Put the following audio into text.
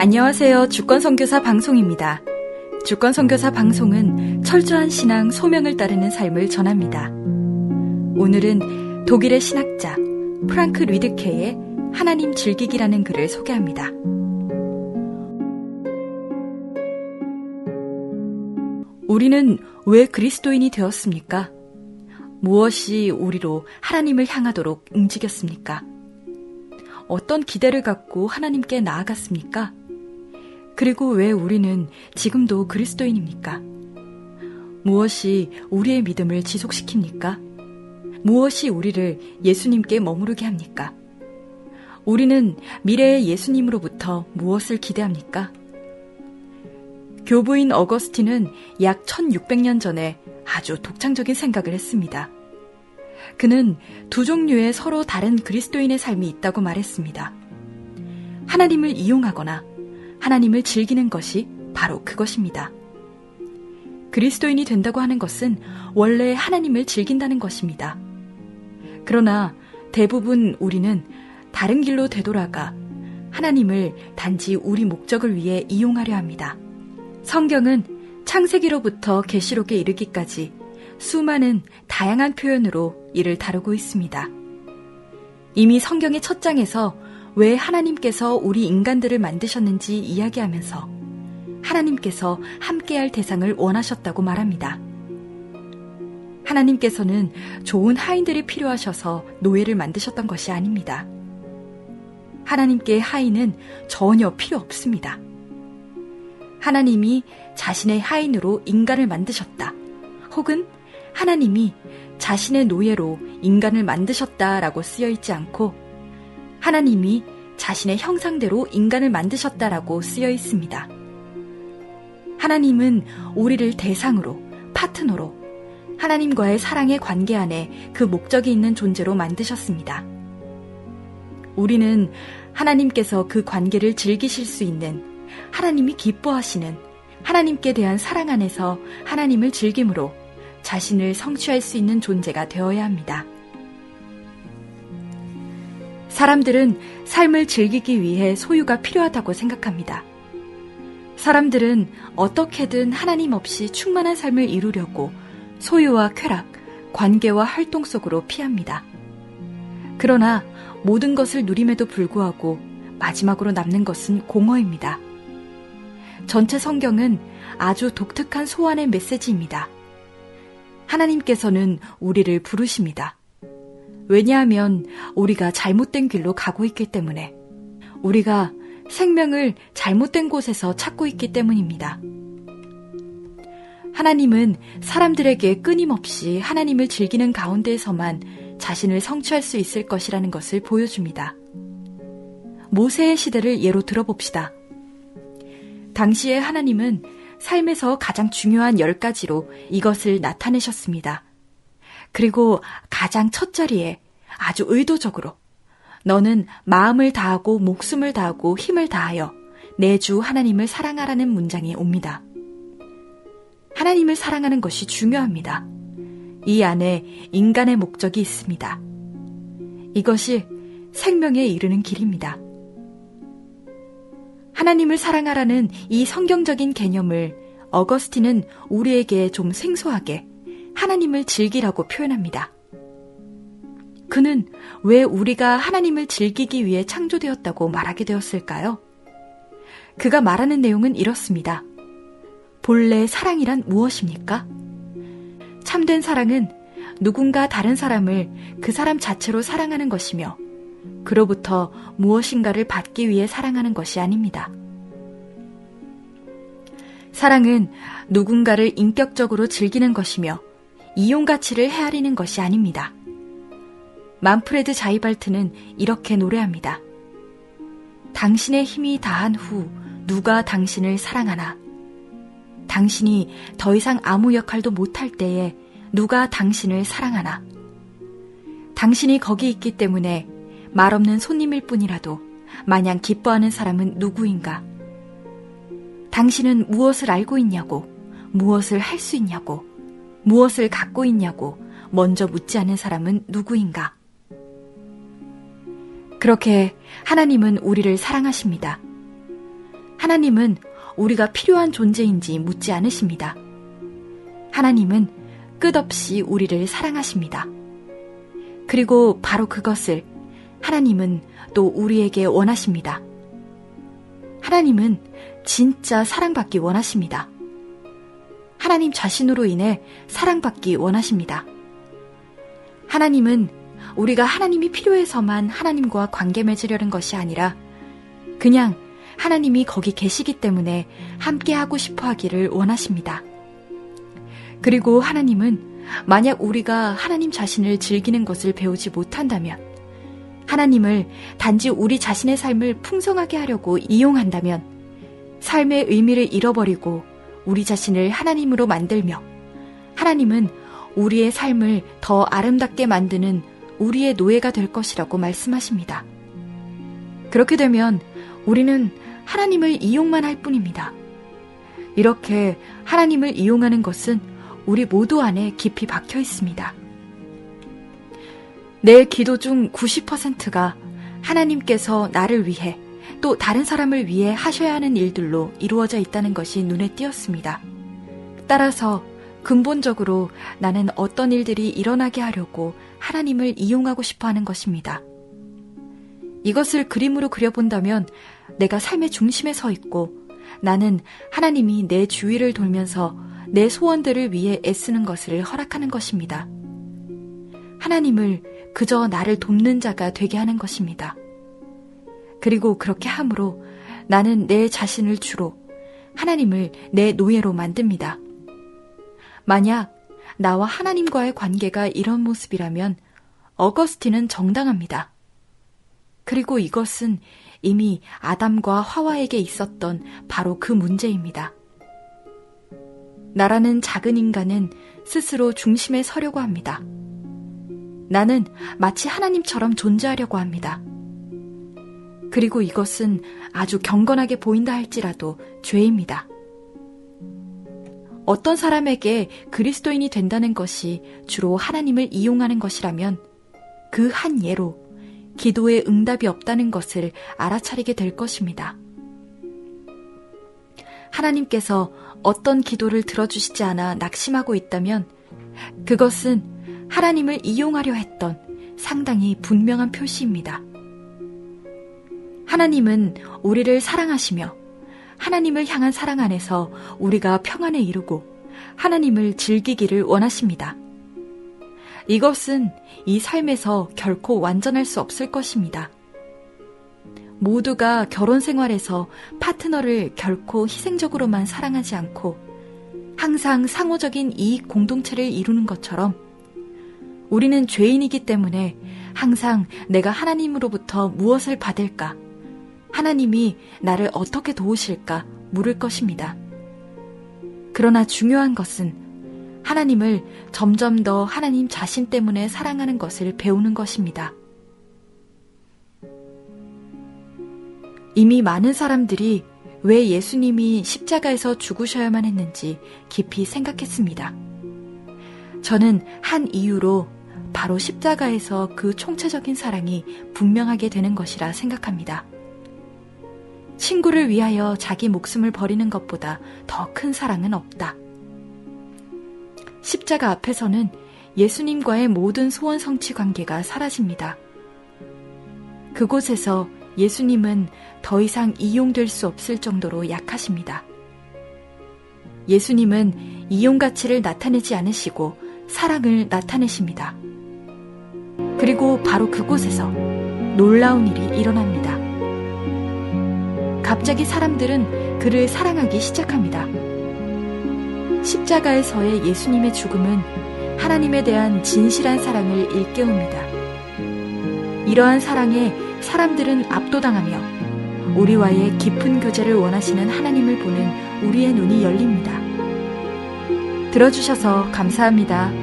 안녕하세요. 주권선교사 방송입니다. 주권선교사 방송은 철저한 신앙, 소명을 따르는 삶을 전합니다. 오늘은 독일의 신학자 프랑크 류드케의 하나님 즐기기라는 글을 소개합니다. 우리는 왜 그리스도인이 되었습니까? 무엇이 우리로 하나님을 향하도록 움직였습니까? 어떤 기대를 갖고 하나님께 나아갔습니까? 그리고 왜 우리는 지금도 그리스도인입니까? 무엇이 우리의 믿음을 지속시킵니까? 무엇이 우리를 예수님께 머무르게 합니까? 우리는 미래의 예수님으로부터 무엇을 기대합니까? 교부인 어거스틴은 약 1600년 전에 아주 독창적인 생각을 했습니다. 그는 두 종류의 서로 다른 그리스도인의 삶이 있다고 말했습니다. 하나님을 이용하거나 하나님을 즐기는 것이 바로 그것입니다. 그리스도인이 된다고 하는 것은 원래 하나님을 즐긴다는 것입니다. 그러나 대부분 우리는 다른 길로 되돌아가 하나님을 단지 우리 목적을 위해 이용하려 합니다. 성경은 창세기로부터 계시록에 이르기까지 수많은 다양한 표현으로 이를 다루고 있습니다. 이미 성경의 첫 장에서 왜 하나님께서 우리 인간들을 만드셨는지 이야기하면서 하나님께서 함께할 대상을 원하셨다고 말합니다. 하나님께서는 좋은 하인들이 필요하셔서 노예를 만드셨던 것이 아닙니다. 하나님께 하인은 전혀 필요 없습니다. 하나님이 자신의 하인으로 인간을 만드셨다. 혹은 하나님이 자신의 노예로 인간을 만드셨다라고 쓰여 있지 않고 하나님이 자신의 형상대로 인간을 만드셨다라고 쓰여 있습니다. 하나님은 우리를 대상으로, 파트너로 하나님과의 사랑의 관계 안에 그 목적이 있는 존재로 만드셨습니다. 우리는 하나님께서 그 관계를 즐기실 수 있는, 하나님이 기뻐하시는 하나님께 대한 사랑 안에서 하나님을 즐김으로 자신을 성취할 수 있는 존재가 되어야 합니다. 사람들은 삶을 즐기기 위해 소유가 필요하다고 생각합니다. 사람들은 어떻게든 하나님 없이 충만한 삶을 이루려고 소유와 쾌락, 관계와 활동 속으로 피합니다. 그러나 모든 것을 누림에도 불구하고 마지막으로 남는 것은 공허입니다. 전체 성경은 아주 독특한 소원의 메시지입니다. 하나님께서는 우리를 부르십니다. 왜냐하면 우리가 잘못된 길로 가고 있기 때문에, 우리가 생명을 잘못된 곳에서 찾고 있기 때문입니다. 하나님은 사람들에게 끊임없이 하나님을 즐기는 가운데에서만 자신을 성취할 수 있을 것이라는 것을 보여줍니다. 모세의 시대를 예로 들어봅시다. 당시에 하나님은 삶에서 가장 중요한 10가지로 이것을 나타내셨습니다. 그리고 가장 첫 자리에 아주 의도적으로 너는 마음을 다하고 목숨을 다하고 힘을 다하여 내 주 하나님을 사랑하라는 문장이 옵니다. 하나님을 사랑하는 것이 중요합니다. 이 안에 인간의 목적이 있습니다. 이것이 생명에 이르는 길입니다. 하나님을 사랑하라는 이 성경적인 개념을 어거스틴은 우리에게 좀 생소하게 하나님을 즐기라고 표현합니다. 그는 왜 우리가 하나님을 즐기기 위해 창조되었다고 말하게 되었을까요? 그가 말하는 내용은 이렇습니다. 본래 사랑이란 무엇입니까? 참된 사랑은 누군가 다른 사람을 그 사람 자체로 사랑하는 것이며 그로부터 무엇인가를 받기 위해 사랑하는 것이 아닙니다. 사랑은 누군가를 인격적으로 즐기는 것이며 이용 가치를 헤아리는 것이 아닙니다. 만프레드 자이발트는 이렇게 노래합니다. 당신의 힘이 다한 후 누가 당신을 사랑하나? 당신이 더 이상 아무 역할도 못할 때에 누가 당신을 사랑하나? 당신이 거기 있기 때문에 말없는 손님일 뿐이라도 마냥 기뻐하는 사람은 누구인가? 당신은 무엇을 알고 있냐고, 무엇을 할 수 있냐고, 무엇을 갖고 있냐고 먼저 묻지 않은 사람은 누구인가? 그렇게 하나님은 우리를 사랑하십니다. 하나님은 우리가 필요한 존재인지 묻지 않으십니다. 하나님은 끝없이 우리를 사랑하십니다. 그리고 바로 그것을 하나님은 또 우리에게 원하십니다. 하나님은 진짜 사랑받기 원하십니다. 하나님 자신으로 인해 사랑받기 원하십니다. 하나님은 우리가 하나님이 필요해서만 하나님과 관계 맺으려는 것이 아니라 그냥 하나님이 거기 계시기 때문에 함께하고 싶어 하기를 원하십니다. 그리고 하나님은 만약 우리가 하나님 자신을 즐기는 것을 배우지 못한다면, 하나님을 단지 우리 자신의 삶을 풍성하게 하려고 이용한다면 삶의 의미를 잃어버리고 우리 자신을 하나님으로 만들며 하나님은 우리의 삶을 더 아름답게 만드는 우리의 노예가 될 것이라고 말씀하십니다. 그렇게 되면 우리는 하나님을 이용만 할 뿐입니다. 이렇게 하나님을 이용하는 것은 우리 모두 안에 깊이 박혀 있습니다. 내 기도 중 90%가 하나님께서 나를 위해 또 다른 사람을 위해 하셔야 하는 일들로 이루어져 있다는 것이 눈에 띄었습니다. 따라서 근본적으로 나는 어떤 일들이 일어나게 하려고 하나님을 이용하고 싶어 하는 것입니다. 이것을 그림으로 그려본다면 내가 삶의 중심에 서 있고 나는 하나님이 내 주위를 돌면서 내 소원들을 위해 애쓰는 것을 허락하는 것입니다. 하나님을 그저 나를 돕는 자가 되게 하는 것입니다. 그리고 그렇게 함으로 나는 내 자신을 주로 하나님을 내 노예로 만듭니다. 만약 나와 하나님과의 관계가 이런 모습이라면 어거스틴은 정당합니다. 그리고 이것은 이미 아담과 하와에게 있었던 바로 그 문제입니다. 나라는 작은 인간은 스스로 중심에 서려고 합니다. 나는 마치 하나님처럼 존재하려고 합니다. 그리고 이것은 아주 경건하게 보인다 할지라도 죄입니다. 어떤 사람에게 그리스도인이 된다는 것이 주로 하나님을 이용하는 것이라면 그 한 예로 기도에 응답이 없다는 것을 알아차리게 될 것입니다. 하나님께서 어떤 기도를 들어주시지 않아 낙심하고 있다면 그것은 하나님을 이용하려 했던 상당히 분명한 표시입니다. 하나님은 우리를 사랑하시며 하나님을 향한 사랑 안에서 우리가 평안에 이르고 하나님을 즐기기를 원하십니다. 이것은 이 삶에서 결코 완전할 수 없을 것입니다. 모두가 결혼 생활에서 파트너를 결코 희생적으로만 사랑하지 않고 항상 상호적인 이익 공동체를 이루는 것처럼 우리는 죄인이기 때문에 항상 내가 하나님으로부터 무엇을 받을까? 하나님이 나를 어떻게 도우실까? 물을 것입니다. 그러나 중요한 것은 하나님을 점점 더 하나님 자신 때문에 사랑하는 것을 배우는 것입니다. 이미 많은 사람들이 왜 예수님이 십자가에서 죽으셔야만 했는지 깊이 생각했습니다. 저는 한 이유로 바로 십자가에서 그 총체적인 사랑이 분명하게 되는 것이라 생각합니다. 친구를 위하여 자기 목숨을 버리는 것보다 더 큰 사랑은 없다. 십자가 앞에서는 예수님과의 모든 소원 성취 관계가 사라집니다. 그곳에서 예수님은 더 이상 이용될 수 없을 정도로 약하십니다. 예수님은 이용 가치를 나타내지 않으시고 사랑을 나타내십니다. 그리고 바로 그곳에서 놀라운 일이 일어납니다. 갑자기 사람들은 그를 사랑하기 시작합니다. 십자가에서의 예수님의 죽음은 하나님에 대한 진실한 사랑을 일깨웁니다. 이러한 사랑에 사람들은 압도당하며 우리와의 깊은 교제를 원하시는 하나님을 보는 우리의 눈이 열립니다. 들어주셔서 감사합니다.